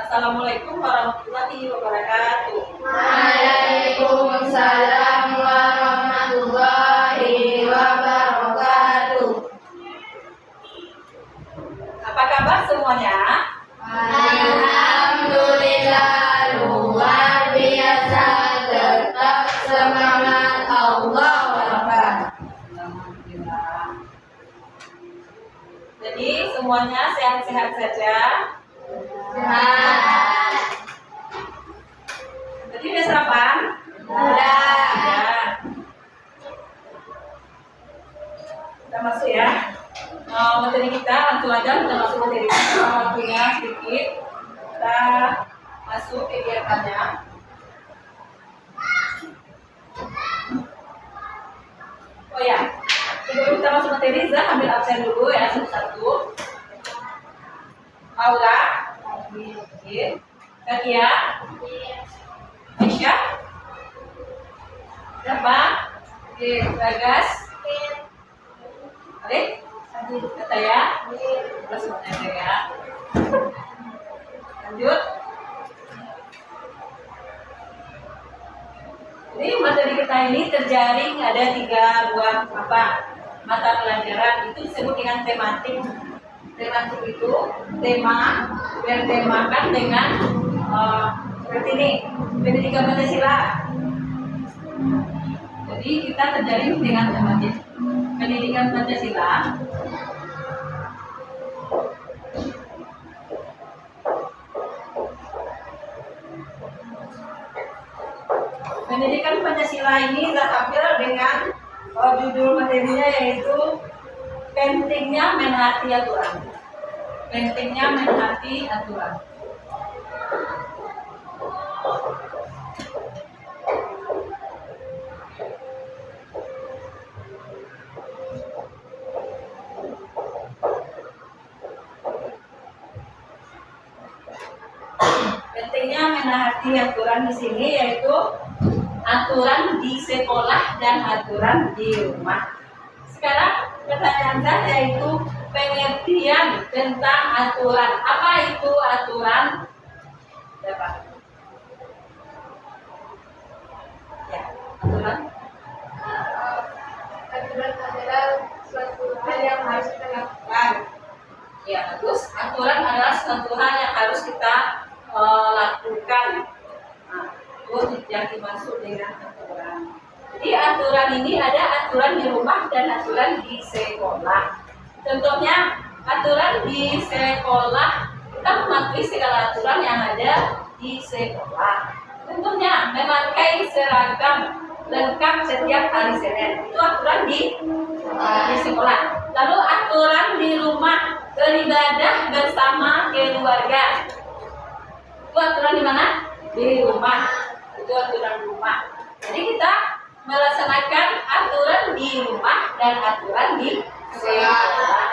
Assalamualaikum warahmatullahi wabarakatuh. Waalaikumsalam warahmatullahi wabarakatuh. Apa kabar semuanya? Alhamdulillah, luar biasa, tetap semangat, Allahu Akbar. Alhamdulillah. Jadi semuanya sehat-sehat saja. Sehat. Jadi udah sarapan? Udah. Kita masuk ya. Materi kita langsung aja kita masuk materi kita. Waktunya sedikit. Kita masuk kegiatannya. Oh ya, sebelum kita masuk materi, Zah ambil absen dulu ya satu-satu. Aula, Katia, Aisyah, siapa? Bagas, Alif, Kataya, terus semuanya ya. Lanjut. Jadi materi kita ini terjaring ada 3 buah mata pelajaran, itu disebut dengan tematik. Tematik itu tema bertemakan dengan seperti ini, pendidikan Pancasila. Jadi kita terjaring dengan tematik pendidikan Pancasila. Pendidikan Pancasila ini terambil dengan judul materinya yaitu pentingnya menghati aturan. Pentingnya menghati aturan. Pentingnya menghati aturan di sini yaitu aturan di sekolah dan aturan di rumah. Sekarang pertanyaan saya yaitu pengertian tentang aturan. Apa itu aturan? Dapat. Ya, aturan. Aturan adalah suatu hal yang harus kita lakukan. Ya, bagus. Aturan adalah suatu hal yang harus kita lakukan. Nah, itu yang dimaksud dengan aturan. Jadi aturan ini ada aturan di rumah dan aturan di sekolah. Contohnya aturan di sekolah, kita mematuhi segala aturan yang ada di sekolah. Contohnya memakai seragam lengkap setiap hari Senin, itu aturan di sekolah. Lalu aturan di rumah, beribadah bersama keluarga, itu aturan di mana? Di rumah. Itu aturan rumah. Jadi kita melaksanakan aturan di rumah dan aturan di sekolah.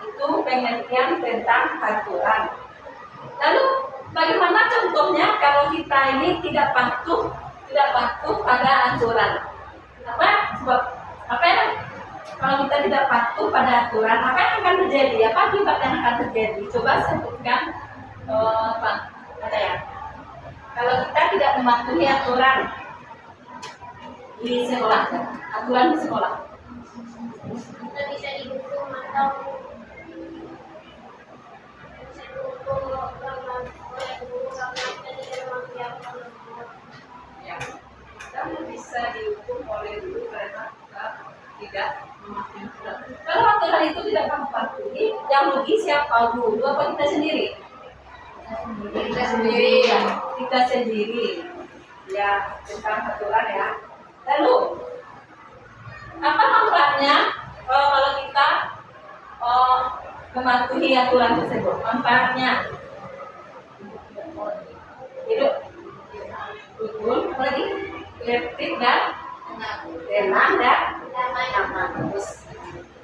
Itu pengertian tentang aturan. Lalu bagaimana contohnya kalau kita ini tidak patuh pada aturan? Apa ya? Kalau kita tidak patuh pada aturan, apa yang akan terjadi? Apa akibat yang akan terjadi? Coba sebutkan ya. Kalau kita tidak mematuhi aturan di sekolah, aturan di sekolah, Kita bisa dihukum atau bisa dihukum oleh guru karena kita tidak mematuhi aturan. ya, kita bisa dihukum oleh guru karena kita tidak mematuhi aturan. Kalau aturan itu tidak kamu patuhi, yang rugi siapa? Guru apa kita sendiri? Kita sendiri, ya. Kita sendiri, ya, tentang aturan ya. Lalu apa manfaatnya kalau kita mematuhi aturan tersebut? Manfaatnya hidup rukun, apalagi tertib dan tenang dan nyaman. Terus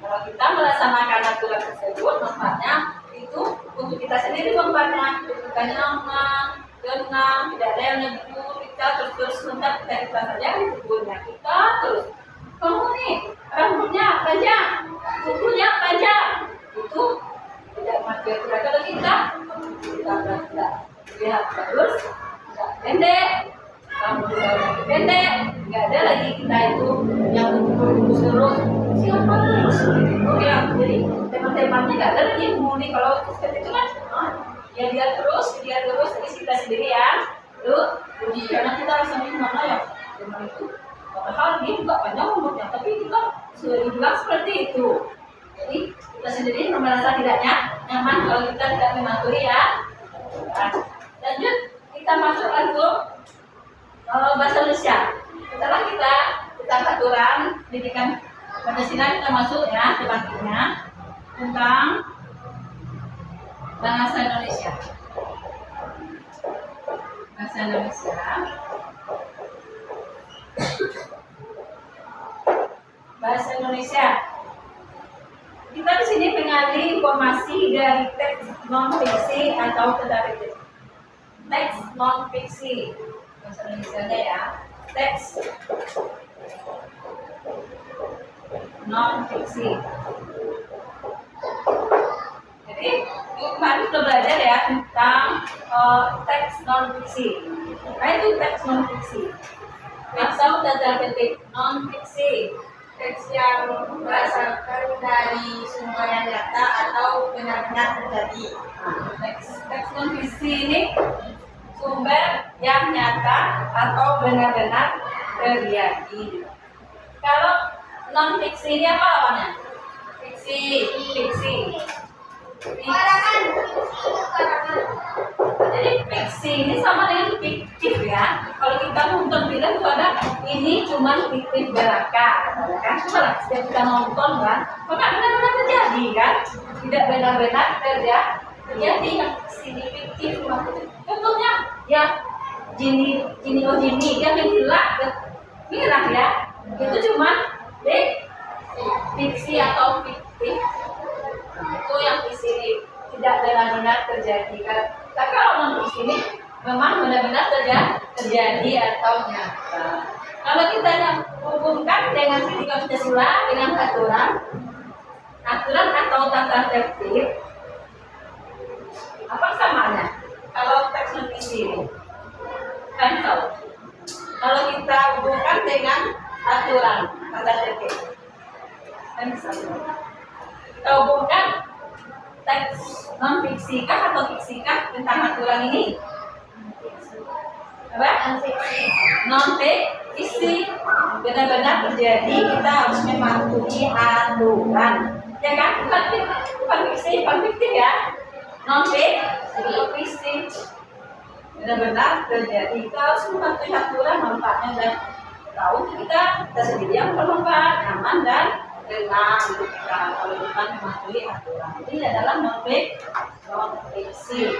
kalau kita melaksanakan aturan tersebut, manfaatnya itu untuk kita sendiri, manfaatnya kita nyaman, tenang, tidak ada yang negur kita, terus mentak kita saja di kebunnya kita terus. Kamu nih rambutnya panjang, kukunya panjang, itu tidak mati aturan. Kalau kita kita tidak lihat bagus, tidak pendek, kamu juga lagi pendek, nggak ada lagi kita itu yang lurus terus. Siapa lurus? Oke, jadi teman-temannya nggak ada lagi yang murni kalau itu kan ya dia terus, jadi kita sendiri ya. Tuh, jadi karena kita langsung mana ya, teman itu. Padahal dia juga panjang umurnya, tapi kita sudah dibilang seperti itu. Jadi kita sendiri merasa tidak nyaman kalau kita tidak mematuhi ya. Nah, lanjut kita masuk langsung bahasa Indonesia. Setelah kita aturan pendidikan Pancasila, kita masuk ya tematiknya tentang bahasa Indonesia. Bahasa Indonesia. Bahasa Indonesia. Kita di sini mengambil informasi dari teks non fiksi atau teka-teki. Teks non fiksi. Bahasa Indonesia ya. Teks non fiksi. Jadi kemarin sudah belajar ya tentang teks non fiksi. Nah itu teks non fiksi atau teka-teki non fiksi. Teks yang berdasarkan dari sumber yang nyata atau benar-benar terjadi. Teks non fiksi ini sumber yang nyata atau benar-benar terjadi. Kalau non fiksi ini apa lawannya? Fiksi. Karangan. Jadi fiksi ini sama dengan fiktif ya. Kalau kita nonton film itu ada ini cuma fiktif belaka, kan? Coba setiap kita nonton kan, maka benar-benar terjadi kan? Tidak benar-benar terjadi yang sini fiktif. Contohnya ya jini yang menghilang ya, itu cuma fiksi atau fiktif. Itu yang di sini tidak benar-benar terjadi kan? Tapi kalau non fiksi ini memang benar-benar terjadi atau nyata. Kalau kita hubungkan dengan fisika Pancasila dengan aturan atau tata tertib, apa samanya? Kalau teks non fiksi ini, kan tahu. Kalau kita hubungkan dengan aturan tata tertib, kan sama. Kita hubungkan teks non fiksikah atau fiksikah tentang aturan ini? Apa? Non fiksi. Benar-benar terjadi, kita harus mematuhi aturan. Ya kan? Bukan fiksi, bukan fiktif ya. Non fiksi. Benar-benar terjadi, kita harus mematuhi aturan, manfaatnya dan tahu kita sendiri yang bermanfaat, nyaman dan tenang untuk kita kalau kita mematuhi aturan. Ini adalah non fiksi.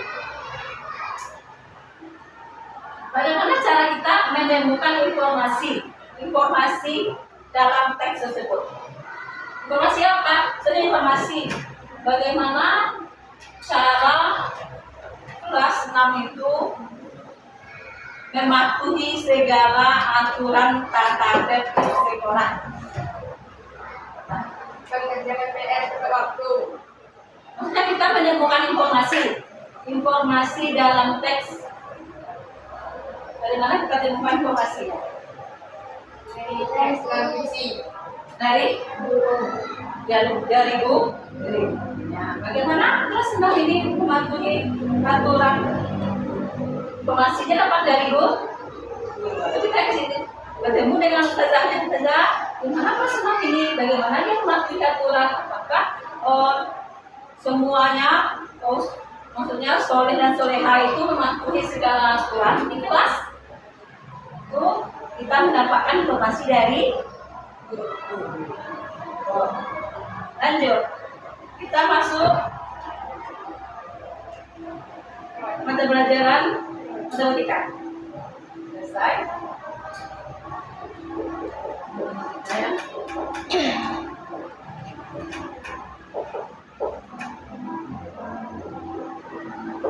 Bagaimana cara kita menemukan informasi dalam teks tersebut? Informasi apa? Jadi informasi bagaimana cara kelas 6 itu mematuhi segala aturan tata tertib sekolah. Pengerjaan PR tepat waktu. Maksudnya kita menemukan informasi dalam teks. Dari mana kita temukan informasinya? Dari teks non fiksi. Dari guru. Ya, bagaimana kelas 6 ini mematuhi aturan? Informasinya dapat dari guru. Lalu kita ke sini bertemu dengan ustazahnya, gimana kelas 6 ini? Bagaimana dia mematuhi aturan? Apakah semuanya, maksudnya soleh dan soleha itu mematuhi segala aturan di kelas? Itu kita mendapatkan informasi dari guru. Lanjut, kita masuk mata pelajaran matematika. Selesai.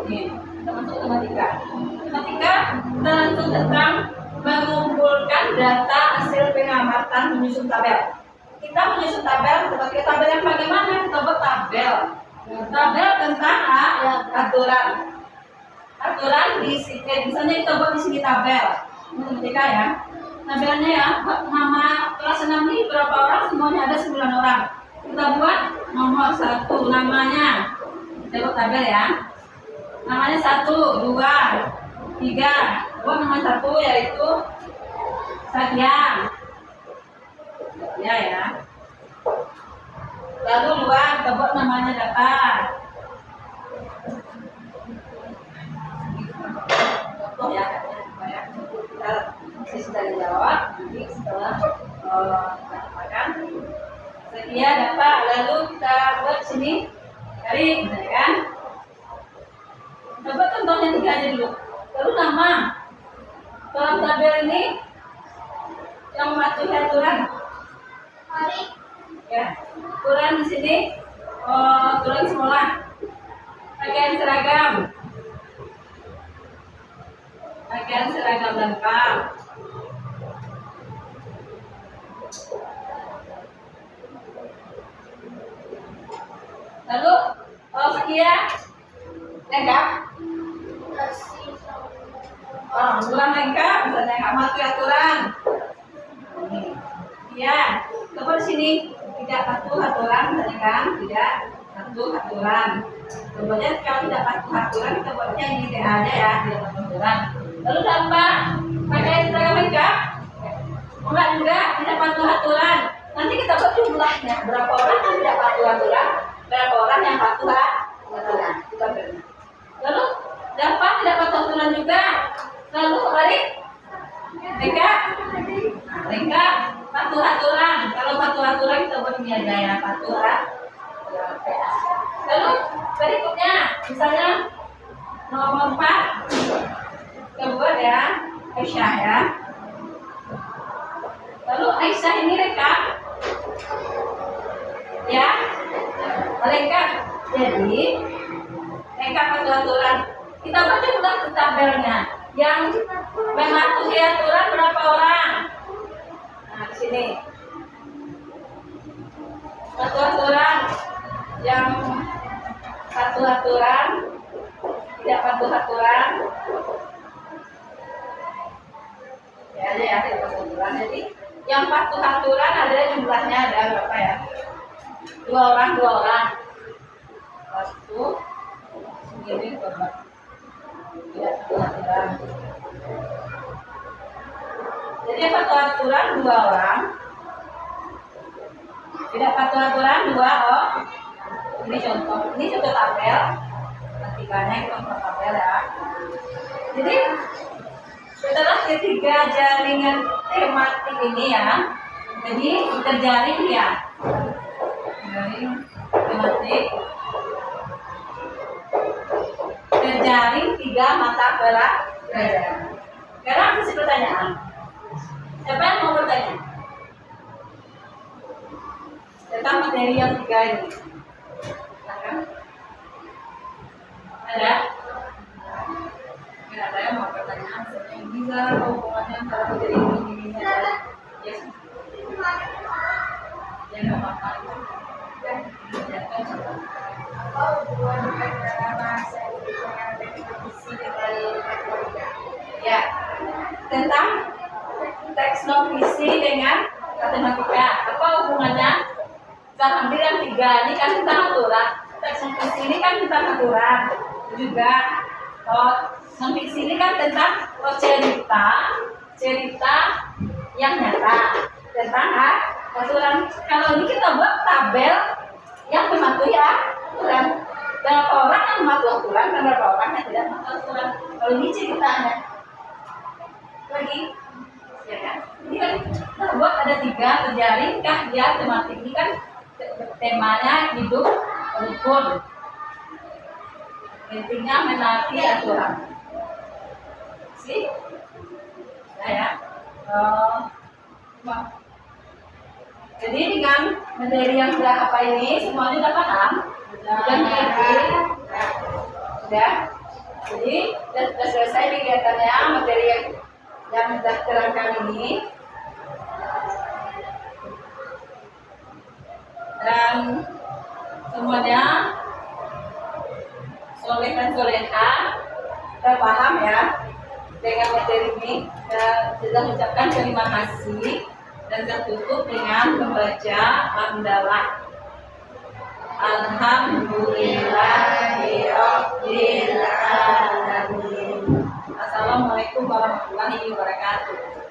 Nih, kita masuk matematika. Matematika langsung tentang mengumpulkan data hasil pengamatan menyusun tabel. Kita menyusun tabel, sebagai tabel yang bagaimana? Kita buat tabel Tabel tentang aturan. Aturan misalnya kita buat di sini tabel. Ketika ya, tabelnya ya, nama kelas 6 ini berapa orang? Semuanya ada 9 orang. Kita buat nomor 1 namanya. Kita buat tabel ya. Namanya 1, 2, 3. Buat nomor 1 yaitu Satya. Ya. Lalu 2 kita buat namanya dapat. Contoh ya, supaya kita sudah dijawab nanti setelah kita katakan sedia dapat. Lalu kita buat sini cari, kan? Coba contohnya 3 aja dulu. Lalu nama dalam tabel ini yang mematuhi aturan. Ya, aturan di sini aturan sekolah. Pakaian seragam. Pakaian seragam lengkap. Lalu sekia lengkap. Aturan lengkap, misalnya nggak mati aturan. Ya, coba di sini tidak patuh aturan, misalnya kan tidak patuh aturan. Contohnya kalau tidak patuh aturan kita buatnya ini aja ya, tidak patuh aturan. Lalu apa? Pakai seragam lengkap? Enggak juga, tidak patuh aturan. Nanti kita buat jumlahnya, berapa orang yang tidak patuh aturan, berapa orang yang patuh aturan. Kita beri. Lalu dapat tidak patuh aturan juga. Lalu balik lengkap patuh aturan. Kalau patuh aturan kita buat ini aja ya, patuh aturan. Lalu berikutnya misalnya nomor 4 kita buat ya Aisyah ya. Lalu Aisyah ini lengkap ya, lengkap. Jadi lengkap patuh aturan. Kita baca ulang ke tabelnya. Yang mematuhi aturan berapa orang? Nah, di sini. Patuh aturan, yang patuh aturan, tidak patuh aturan. Ya, tidak patuh aturan. Jadi, yang patuh aturan ada jumlahnya ada berapa ya? 2 orang. Satu, segini berapa? Tidak patuh aturan. Jadi patuh aturan 2 orang. Tidak patuh aturan 2 orang. Ini contoh tabel. Ketiganya kita buat tabel ya. Jadi setelah ketiga jaringan tematik ini ya, jadi terjaring ya. Jaring tematik. Terjaring 3 mata pelajaran. Sekarang kasih pertanyaan. Siapa yang mau bertanya? Tentang materi yang 3 ini. Ada? Ada yang mau pertanyaan? Yang bisa hubungannya antara materi ini ada? Yes. Ya nggak apa-apa. Ya, tentang teks non visi dengan matematika. Apa hubungannya? Kita ambil yang 3 ini kan tentang aturan. Teks non visi ini kan tentang aturan. Juga non visi ini kan tentang cerita yang nyata tentang aturan. Kalau ini kita buat tabel yang mematuhi aturan. Berapa orang yang mematuhi aturan dan berapa orang yang tidak mematuhi aturan. Kalau ini ceritanya lagi, ya kan? Ini kan kita buat ada 3 terjaring kah dia tematik ini kan temanya hidup rukun. Intinya menaati aturan. Sih, ya. Jadi dengan materi yang sudah apa ini semuanya sudah paham, sudah mengerti, sudah. Jadi sudah selesai kegiatannya materi yang sudah terangkan ini. Dan semuanya soleh dan soleha. Kita paham ya dengan materi ini. Kita mengucapkan terima kasih dan tertutup dengan membaca hamdalah. Alhamdulillahirabbil alamin. Assalamualaikum warahmatullahi wabarakatuh.